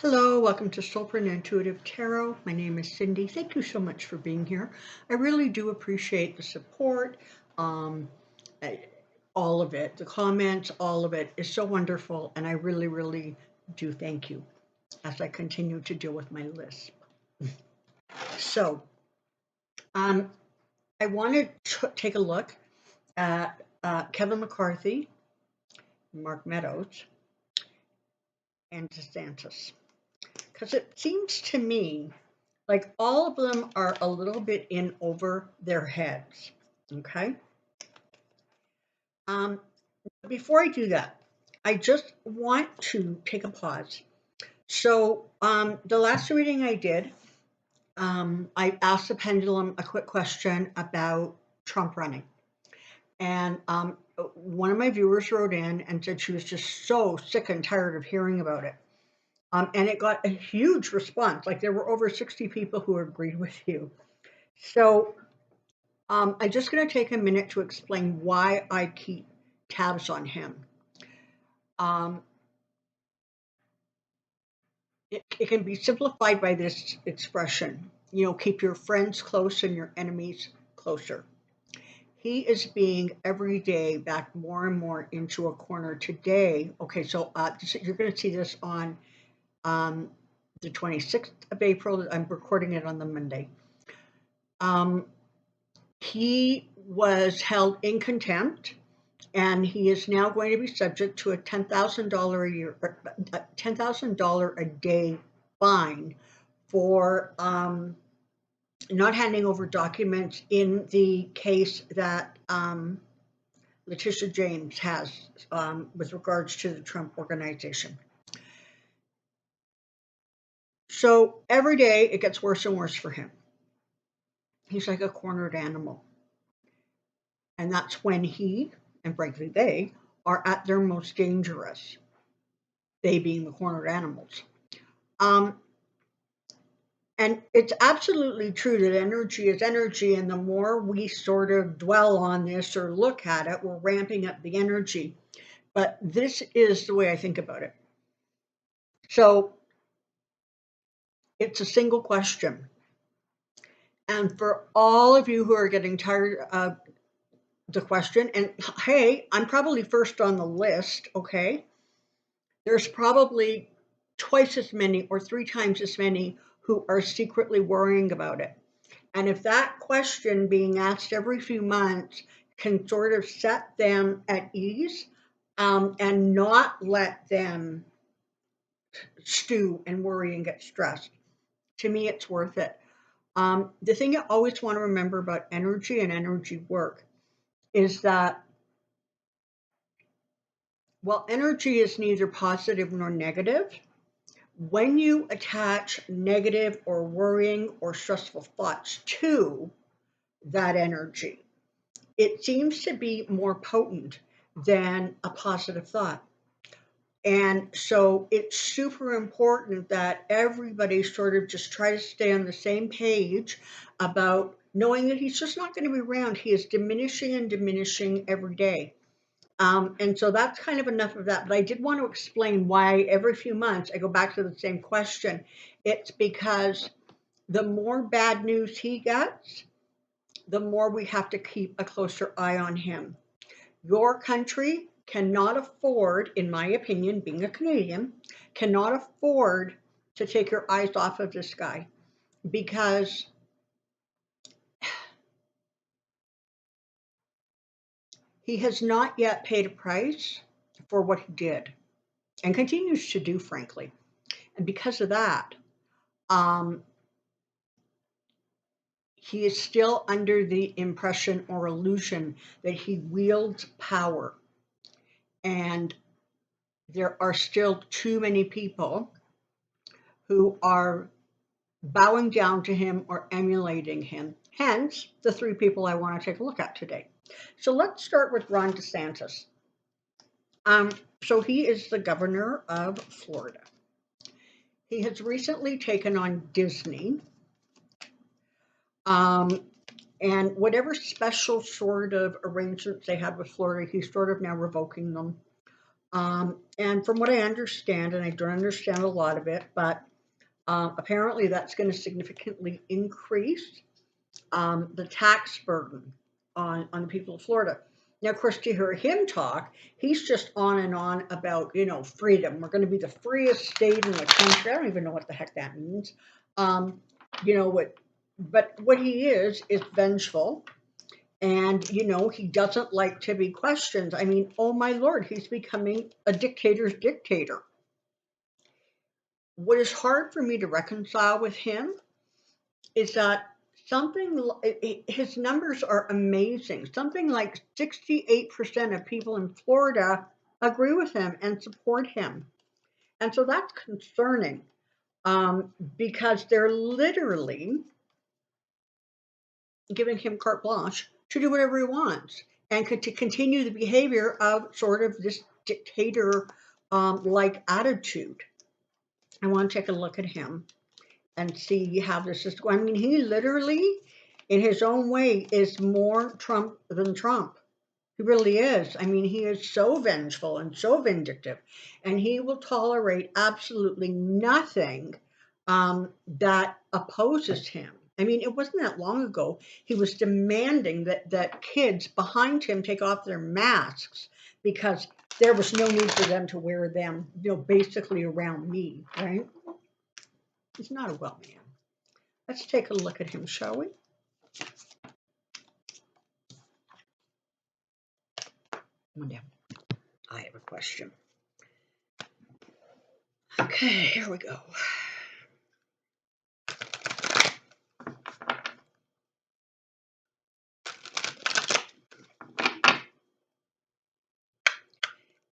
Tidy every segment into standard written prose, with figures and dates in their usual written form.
Hello, welcome to Soulprint Intuitive Tarot. My name is Cindy. Thank you so much for being here. I really do appreciate the support, um, all of it, the comments, all of it is so wonderful, and I really, really do thank you as I continue to deal with my lisp. So, um, I wanted to take a look at Kevin McCarthy, Mark Meadows, and DeSantis, because it seems to me like all of them are a little bit in over their heads. Okay. Um, Before I do that, I just want to take a pause. So, the last reading I did, I asked the pendulum a quick question about Trump running. And one of my viewers wrote in and said she was just so sick and tired of hearing about it. And it got a huge response. Like there were over 60 people who agreed with you. So I'm just going to take a minute to explain why I keep tabs on him. Um, it can be simplified by this expression, keep your friends close and your enemies closer. He is being every day backed more and more into a corner today. Okay, so you're going to see this on the 26th of April. I'm recording it on the Monday. He was held in contempt, and he is now going to be subject to a $10,000 a year, $10,000 a day fine for not handing over documents in the case that Letitia James has with regards to the Trump organization. So every day it gets worse and worse for him. He's like a cornered animal. And that's when he, and frankly they, are at their most dangerous, they being the cornered animals. And it's absolutely true that energy is energy, and the more we sort of dwell on this or look at it, we're ramping up the energy. But this is the way I think about it. So it's a single question. And for all of you who are getting tired of the question, and hey, I'm probably first on the list, okay? There's probably twice as many or three times as many who are secretly worrying about it. And if that question being asked every few months can sort of set them at ease and not let them stew and worry and get stressed, to me, it's worth it. The thing you always want to remember about energy and energy work is that, while energy is neither positive nor negative, when you attach negative or worrying or stressful thoughts to that energy, it seems to be more potent than a positive thought. And so it's super important that everybody sort of just try to stay on the same page about knowing that he's just not going to be around. He is diminishing and diminishing every day. And so that's kind of enough of that. But I did want to explain why every few months I go back to the same question. It's because the more bad news he gets, the more we have to keep a closer eye on him. Your country cannot afford, in my opinion, being a Canadian, cannot afford to take your eyes off of this guy, because he has not yet paid a price for what he did and continues to do, frankly. And because of that, he is still under the impression or illusion that he wields power. And there are still too many people who are bowing down to him or emulating him. Hence, the three people I want to take a look at today. So let's start with Ron DeSantis. So he is the governor of Florida. He has recently taken on Disney. And whatever special sort of arrangements they had with Florida, he's sort of now revoking them. And from what I understand, and I don't understand a lot of it, but apparently that's going to significantly increase the tax burden on the people of Florida. Now, of course, to hear him talk, he's just on and on about, freedom. We're going to be the freest state in the country. I don't even know what the heck that means. What, but what he is vengeful. And, he doesn't like to be questioned. I mean, oh my Lord, he's becoming a dictator's dictator. What is hard for me to reconcile with him is that his numbers are amazing. Something like 68% of people in Florida agree with him and support him. And so that's concerning because they're literally giving him carte blanche to do whatever he wants and to continue the behavior of sort of this dictator like attitude. I want to take a look at him and see how this is going. I mean, he literally, in his own way, is more Trump than Trump. He really is. I mean, he is so vengeful and so vindictive, and he will tolerate absolutely nothing that opposes him. I mean, it wasn't that long ago he was demanding that kids behind him take off their masks because there was no need for them to wear them, basically around me, right? He's not a well man. Let's take a look at him, shall we? One down. I have a question. Okay, here we go.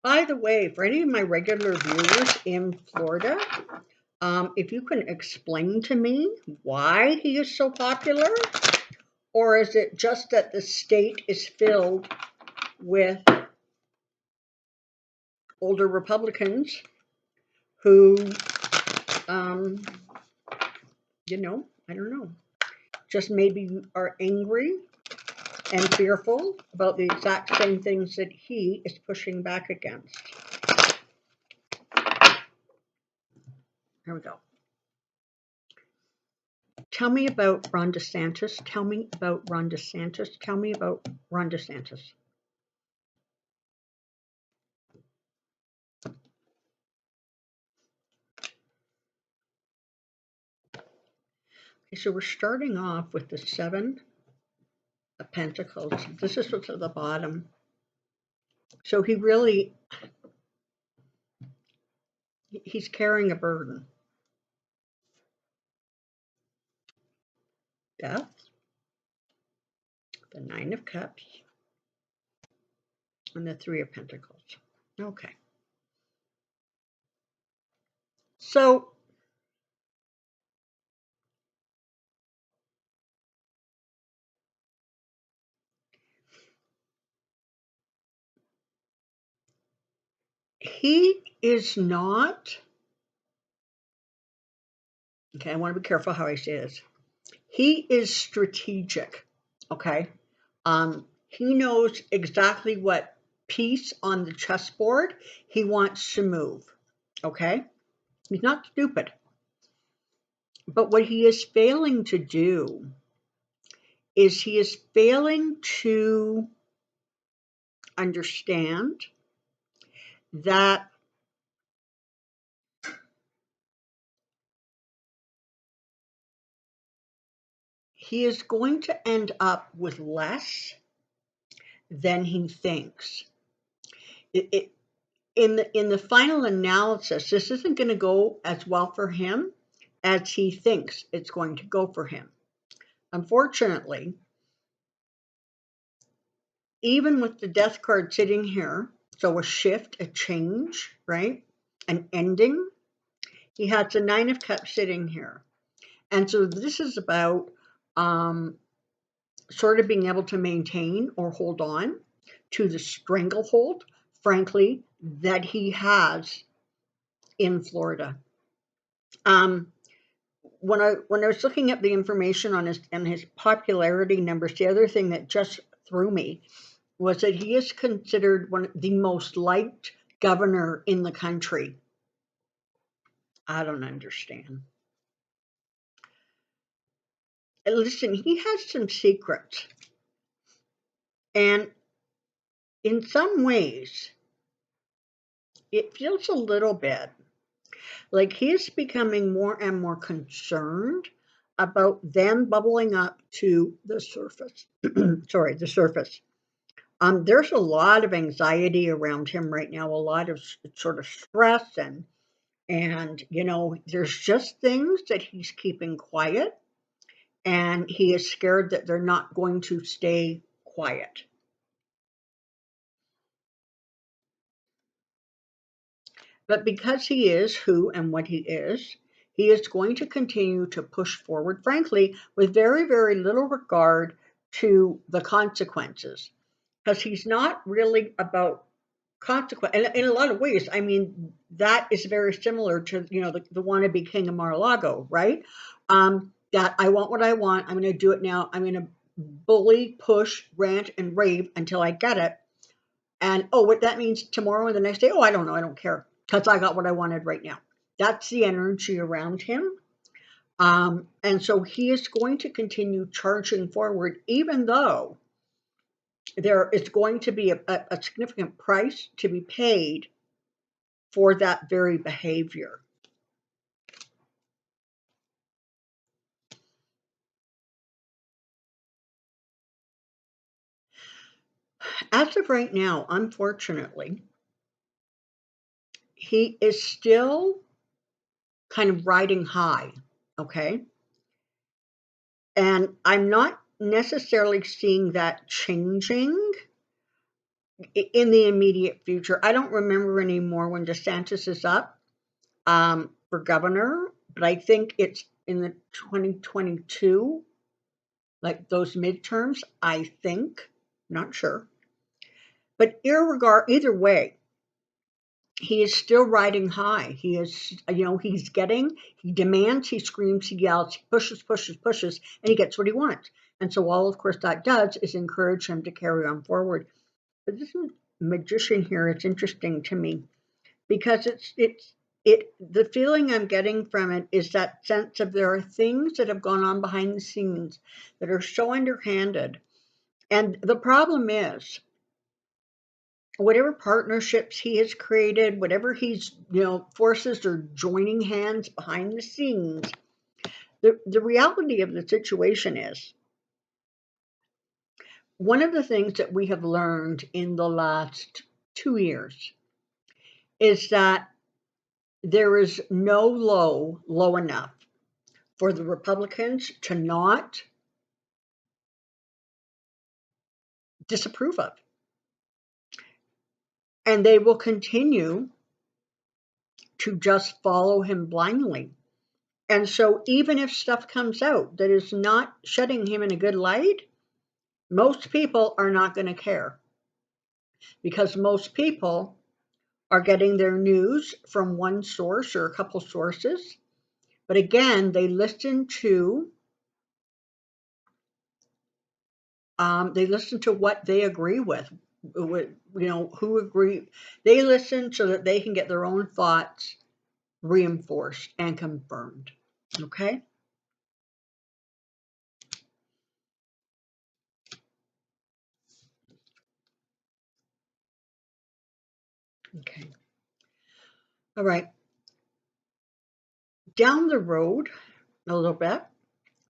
By the way, for any of my regular viewers in Florida, if you can explain to me why he is so popular, or is it just that the state is filled with older Republicans who, I don't know, just maybe are angry and fearful about the exact same things that he is pushing back against. Here we go. Tell me about Ron DeSantis. Tell me about Ron DeSantis. Tell me about Ron DeSantis. Okay, so we're starting off with the Seven of Pentacles. This is what's at the bottom. So he's carrying a burden. Death, the Nine of Cups, and the Three of Pentacles. Okay. So he is not, okay, I want to be careful how I say this. He is strategic, okay? He knows exactly what piece on the chessboard he wants to move, okay? He's not stupid. But what he is failing to do is he is failing to understand that he is going to end up with less than he thinks. In the final analysis, this isn't going to go as well for him as he thinks it's going to go for him. Unfortunately, even with the Death card sitting here, so a shift, a change, right? An ending, he has the Nine of Cups sitting here. And so this is about sort of being able to maintain or hold on to the stranglehold, frankly, that he has in Florida. When I was looking at the information on his popularity numbers, the other thing that just threw me was that he is considered one of the most liked governor in the country. I don't understand. And listen, he has some secrets. And in some ways, it feels a little bit like he is becoming more and more concerned about them bubbling up to the surface. Sorry, the surface. There's a lot of anxiety around him right now, a lot of sort of stress, and there's just things that he's keeping quiet, and he is scared that they're not going to stay quiet. But because he is who and what he is going to continue to push forward, frankly, with very, very little regard to the consequences. Because he's not really about consequence. And in a lot of ways, I mean, that is very similar to, the wannabe king of Mar-a-Lago, right? That I want what I want. I'm going to do it now. I'm going to bully, push, rant, and rave until I get it. And oh, what that means tomorrow and the next day, oh, I don't know. I don't care because I got what I wanted right now. That's the energy around him. And so he is going to continue charging forward, even though there is going to be a significant price to be paid for that very behavior. As of right now, unfortunately, he is still kind of riding high, okay? And I'm not necessarily seeing that changing in the immediate future. I don't remember anymore when DeSantis is up for governor, but I think it's in the 2022, like those midterms, I think, not sure. But either way, he is still riding high. He is, he demands, he screams, he yells, he pushes, pushes, pushes, and he gets what he wants. And so all, of course, that does is encourage him to carry on forward. But this magician here, it's interesting to me because the feeling I'm getting from it is that sense of there are things that have gone on behind the scenes that are so underhanded. And the problem is, whatever partnerships he has created, whatever he's, forces are joining hands behind the scenes, the reality of the situation is one of the things that we have learned in the last 2 years is that there is no low enough for the Republicans to not disapprove of. And they will continue to just follow him blindly. And so even if stuff comes out that is not shedding him in a good light, most people are not going to care because most people are getting their news from one source or a couple sources. But again, they listen to what they agree with, who agree. They listen so that they can get their own thoughts reinforced and confirmed. Okay. Okay. All right. Down the road a little bit,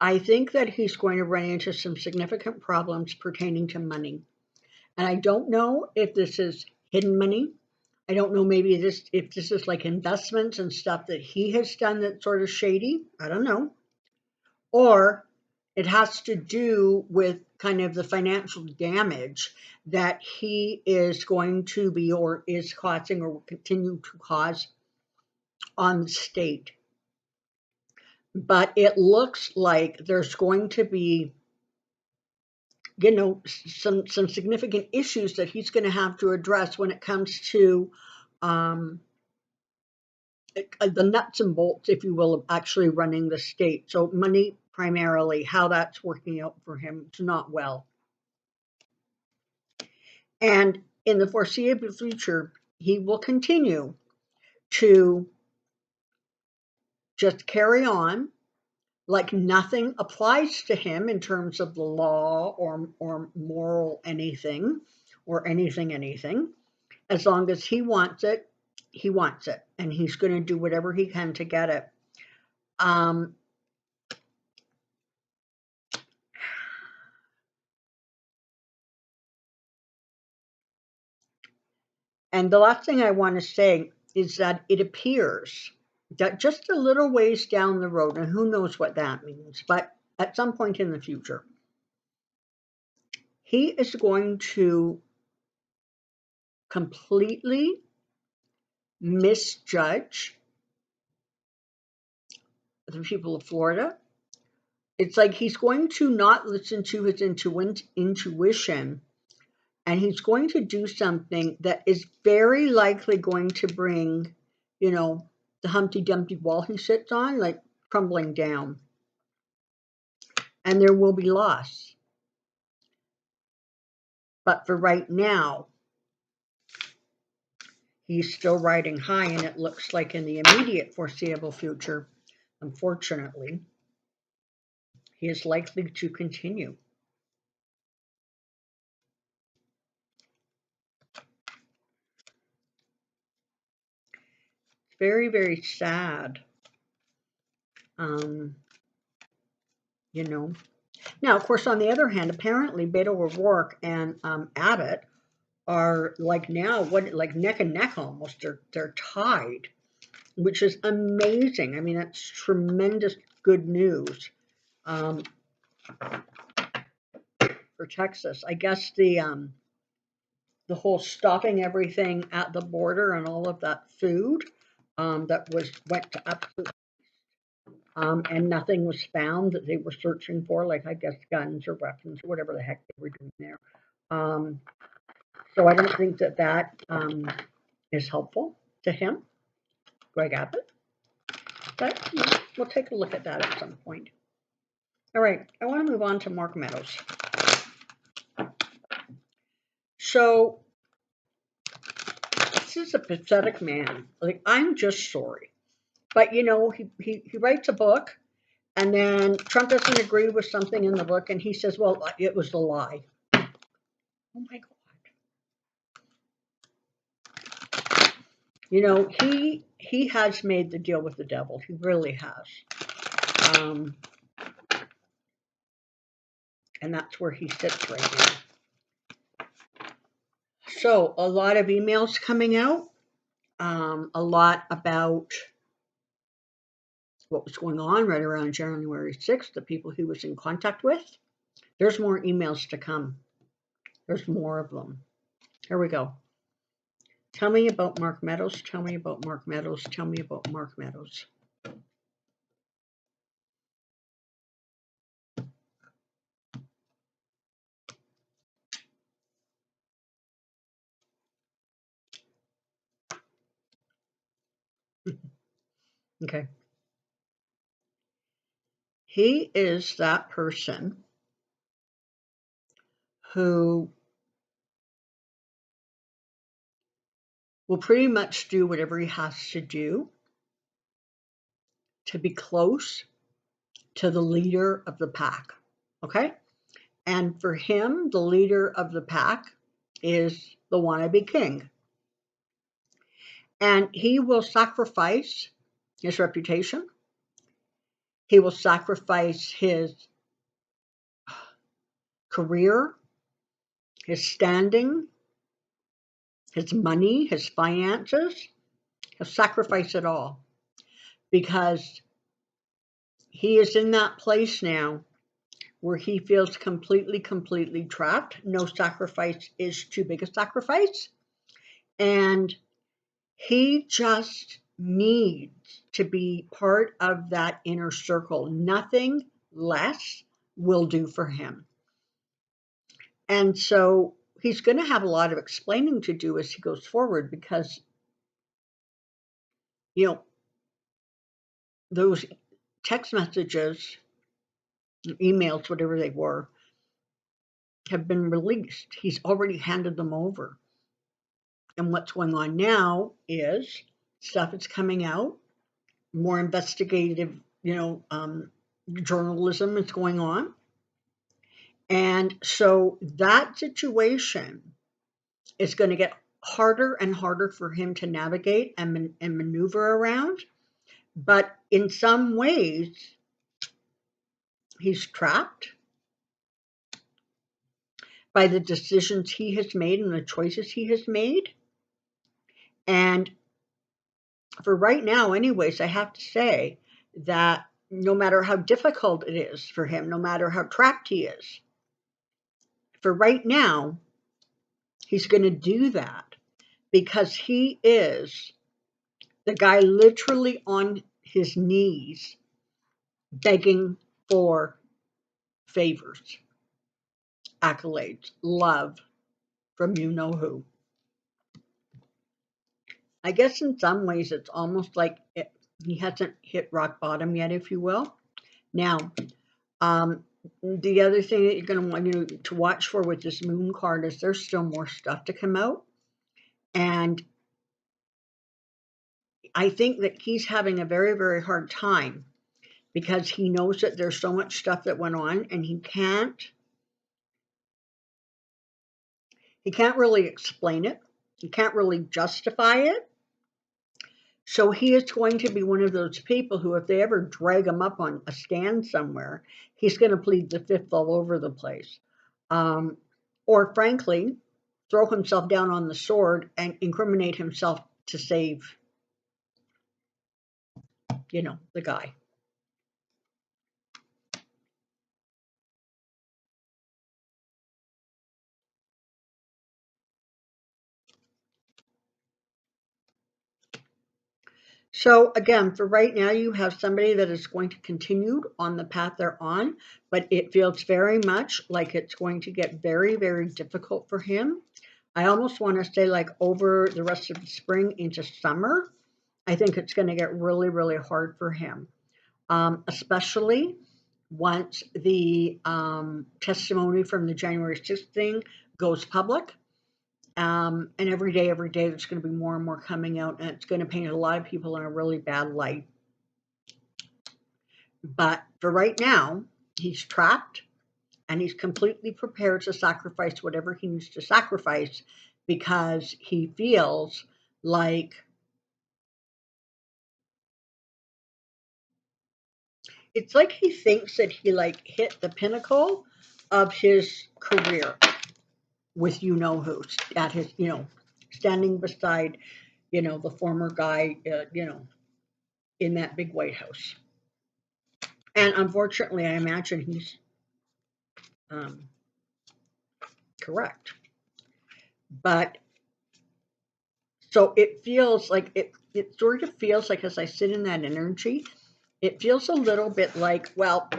I think that he's going to run into some significant problems pertaining to money. And I don't know if this is hidden money. I don't know if this is like investments and stuff that he has done that's sort of shady. I don't know. Or it has to do with kind of the financial damage that he is going to be or is causing or will continue to cause on the state. But it looks like there's going to be, some significant issues that he's going to have to address when it comes to the nuts and bolts, if you will, of actually running the state. So money primarily, how that's working out for him, it's not well. And in the foreseeable future, he will continue to just carry on like nothing applies to him in terms of the law or moral anything or anything. As long as he wants it, and he's going to do whatever he can to get it. Um, and the last thing I want to say is that it appears that just a little ways down the road, and who knows what that means, but at some point in the future, he is going to completely misjudge the people of Florida. It's like he's going to not listen to his intuition, and he's going to do something that is very likely going to bring, the Humpty Dumpty wall he sits on, like crumbling down. And there will be loss. But for right now, he's still riding high, and it looks like in the immediate foreseeable future, unfortunately, he is likely to continue. Very, very sad. Um, you know. Now, of course, on the other hand, apparently Beto O'Rourke and Abbott are like now like neck and neck almost. They're tied, which is amazing. I mean, that's tremendous good news for Texas. I guess the whole stopping everything at the border and all of that food that went to absolute and nothing was found that they were searching for, like I guess guns or weapons or whatever the heck they were doing there. So I don't think that is helpful to him, Greg Abbott. But we'll take a look at that at some point. All right, I want to move on to Mark Meadows. So this is a pathetic man. Like, I'm just sorry. But he writes a book, and then Trump doesn't agree with something in the book, and he says, well, it was a lie. Oh my God. He has made the deal with the devil. He really has. And that's where he sits right now. So a lot of emails coming out, a lot about what was going on right around January 6th, the people he was in contact with. There's more emails to come. There's more of them. Here we go. Tell me about Mark Meadows. Tell me about Mark Meadows. Tell me about Mark Meadows. Okay. He is that person who will pretty much do whatever he has to do to be close to the leader of the pack. Okay? And for him, the leader of the pack is the wannabe king. And he will sacrifice his reputation. He will sacrifice his career, his standing, his money, his finances. He'll sacrifice it all because he is in that place now where he feels completely trapped. No sacrifice is too big a sacrifice. And he just needs to be part of that inner circle. Nothing less will do for him. And so he's going to have a lot of explaining to do as he goes forward because, those text messages, emails, whatever they were, have been released. He's already handed them over. And what's going on now is stuff is coming out, more investigative, journalism is going on. And so that situation is going to get harder and harder for him to navigate and maneuver around. But in some ways, he's trapped by the decisions he has made and the choices he has made. And for right now, anyways, I have to say that no matter how difficult it is for him, no matter how trapped he is, for right now, he's going to do that because he is the guy literally on his knees begging for favors, accolades, love from you know who. I guess in some ways it's almost like he hasn't hit rock bottom yet, if you will. Now, the other thing that you're going to want to watch for with this moon card is there's still more stuff to come out. And I think that he's having a very, very hard time because he knows that there's so much stuff that went on and he can't really explain it. He can't really justify it. So he is going to be one of those people who, if they ever drag him up on a stand somewhere, he's going to plead the fifth all over the place. Or frankly, throw himself down on the sword and incriminate himself to save, the guy. So again, for right now, you have somebody that is going to continue on the path they're on, but it feels very much like it's going to get very, very difficult for him. I almost want to say like over the rest of the spring into summer, I think it's going to get really, really hard for him, especially once the testimony from the January 6th thing goes public. And every day, there's going to be more and more coming out, and it's going to paint a lot of people in a really bad light. But for right now, he's trapped, and he's completely prepared to sacrifice whatever he needs to sacrifice because he feels like it's like he thinks that he hit the pinnacle of his career with who at his standing beside the former guy in that big White House. And unfortunately, I imagine he's correct. But so it feels like it sort of feels like as I sit in that energy, it feels a little bit like, well,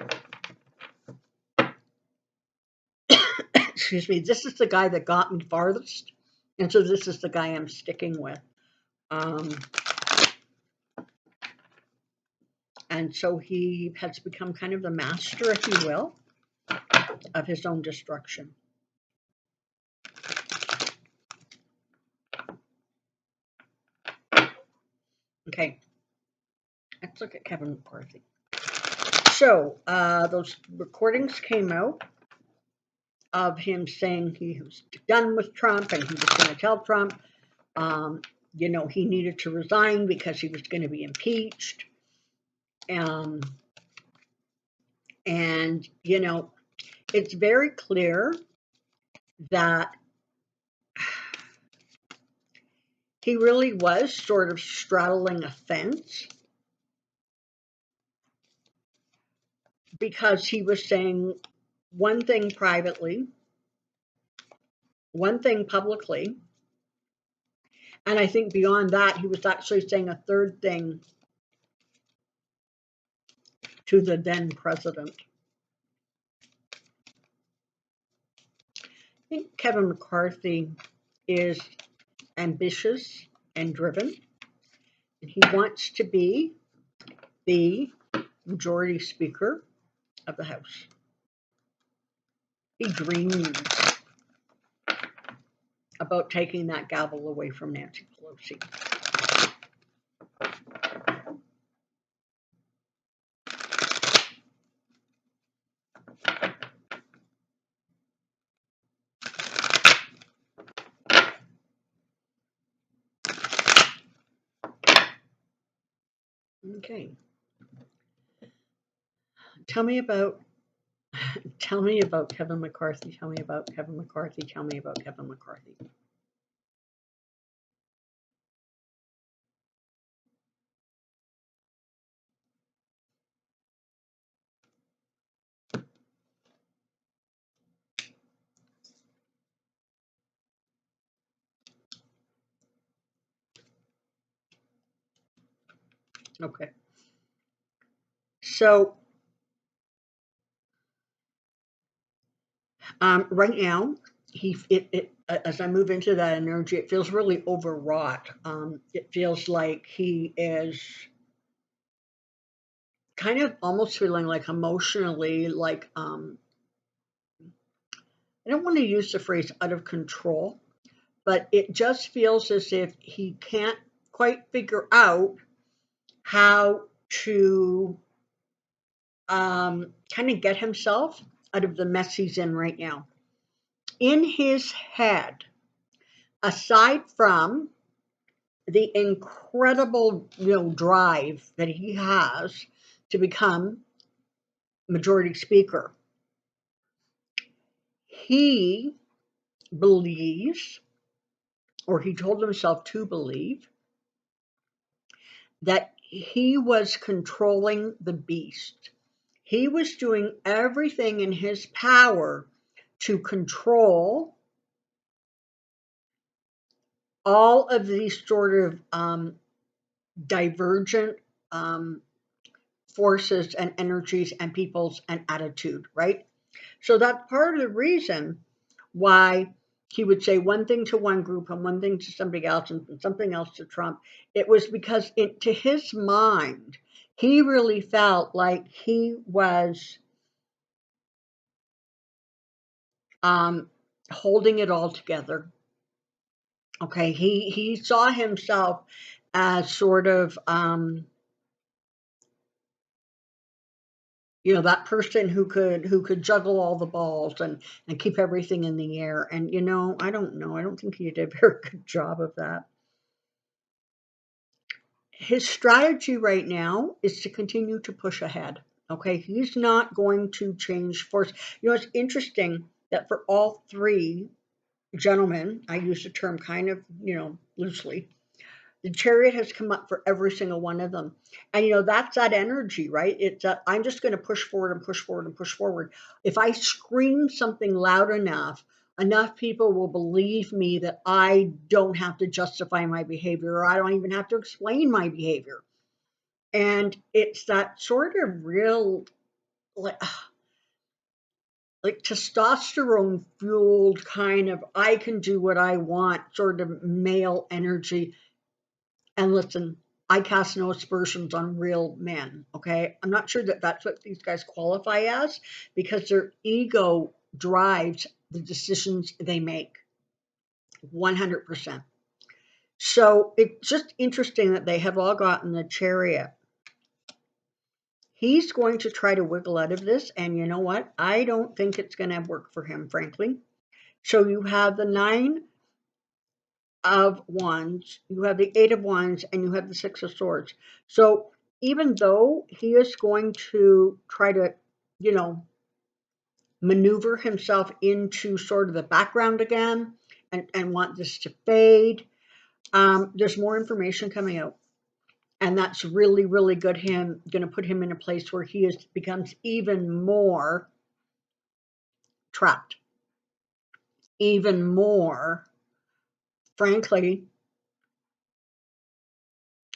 excuse me, this is the guy that got me farthest. And so this is the guy I'm sticking with. And so he has become kind of the master, if you will, of his own destruction. Okay, let's look at Kevin McCarthy. So those recordings came out of him saying he was done with Trump and he was going to tell Trump, he needed to resign because he was going to be impeached. And, it's very clear that he really was sort of straddling a fence because he was saying one thing privately, one thing publicly, and I think beyond that, he was actually saying a third thing to the then president. I think Kevin McCarthy is ambitious and driven, and he wants to be the majority speaker of the House. He dreams about taking that gavel away from Nancy Pelosi. Okay. Tell me about Kevin McCarthy. Tell me about Kevin McCarthy. Tell me about Kevin McCarthy. Okay. So right now, as I move into that energy, it feels really overwrought. It feels like he is kind of almost feeling like emotionally, like I don't want to use the phrase out of control, but it just feels as if he can't quite figure out how to kind of get himself out of the mess he's in right now. In his head, aside from the incredible drive that he has to become majority speaker, he believes, or he told himself to believe, that he was controlling the beast. He was doing everything in his power to control all of these sort of divergent forces and energies and peoples and attitude, right? So that's part of the reason why he would say one thing to one group and one thing to somebody else and something else to Trump. It was because to his mind, he really felt like he was holding it all together. Okay, he saw himself as sort of that person who could juggle all the balls and keep everything in the air. And I don't know. I don't think he did a very good job of that. His strategy right now is to continue to push ahead. Okay, he's not going to change force. It's interesting that for all three gentlemen, I use the term kind of loosely, the chariot has come up for every single one of them. And that's that energy, right? It's that I'm just going to push forward and push forward and push forward. If I scream something loud enough people will believe me that I don't have to justify my behavior, or I don't even have to explain my behavior. And it's that sort of real, like, testosterone fueled kind of I can do what I want sort of male energy. And listen, I cast no aspersions on real men, okay? I'm not sure that that's what these guys qualify as, because their ego drives the decisions they make 100%. So it's just interesting that they have all gotten the chariot. He's going to try to wiggle out of this, and you know what? I don't think it's going to work for him, frankly. So you have the 9 of Wands, you have the 8 of Wands, and you have the 6 of Swords. So even though he is going to try to, maneuver himself into sort of the background again and want this to fade, there's more information coming out. And that's really, really good. Going to put him in a place where he becomes even more trapped, even more, frankly,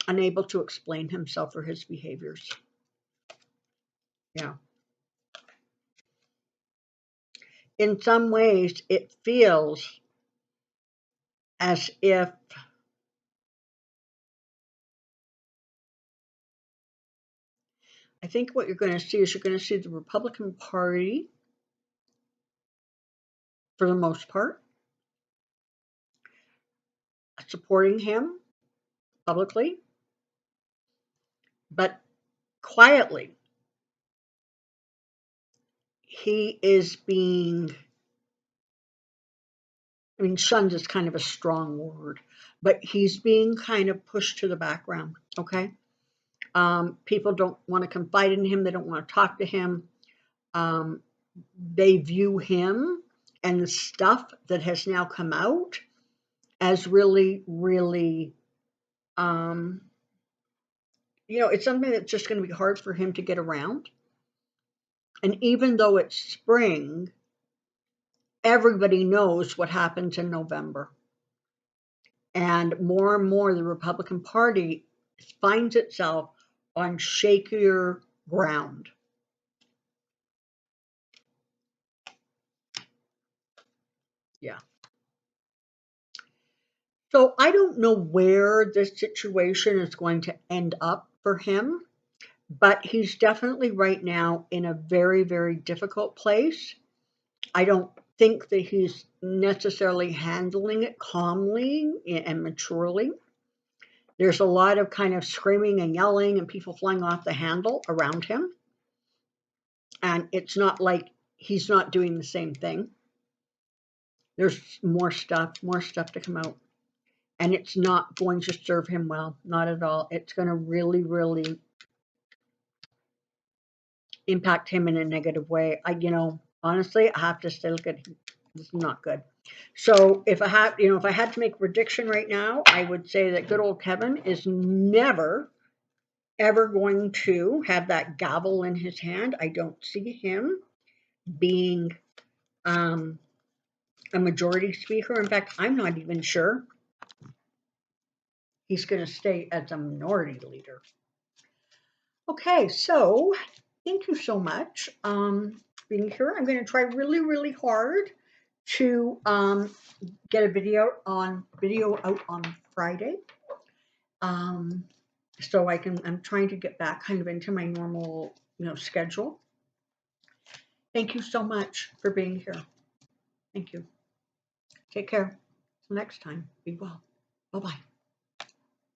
unable to explain himself or his behaviors. Yeah. In some ways, it feels as if I think what you're going to see is you're going to see the Republican Party, for the most part, supporting him publicly, but quietly, he is being, I mean, shunned is kind of a strong word, but he's being kind of pushed to the background, okay? People don't want to confide in him. They don't want to talk to him. They view him and the stuff that has now come out as really, really, it's something that's just going to be hard for him to get around. And even though it's spring, everybody knows what happens in November. And more, the Republican Party finds itself on shakier ground. Yeah. So I don't know where this situation is going to end up for him, but he's definitely right now in a very, very difficult place. I don't think that he's necessarily handling it calmly and maturely. There's a lot of kind of screaming and yelling and people flying off the handle around him. And it's not like he's not doing the same thing. There's more stuff to come out. And it's not going to serve him well, not at all. It's going to really, really impact him in a negative way. Honestly, I have to say, look at, this is not good. So if I had to make a prediction right now, I would say that good old Kevin is never, ever going to have that gavel in his hand. I don't see him being a majority speaker. In fact, I'm not even sure he's going to stay as a minority leader. Okay, so thank you so much being here. I'm going to try really, really hard to get a video out on Friday. So I'm trying to get back kind of into my normal, schedule. Thank you so much for being here. Thank you. Take care. Till next time. Be well. Bye-bye.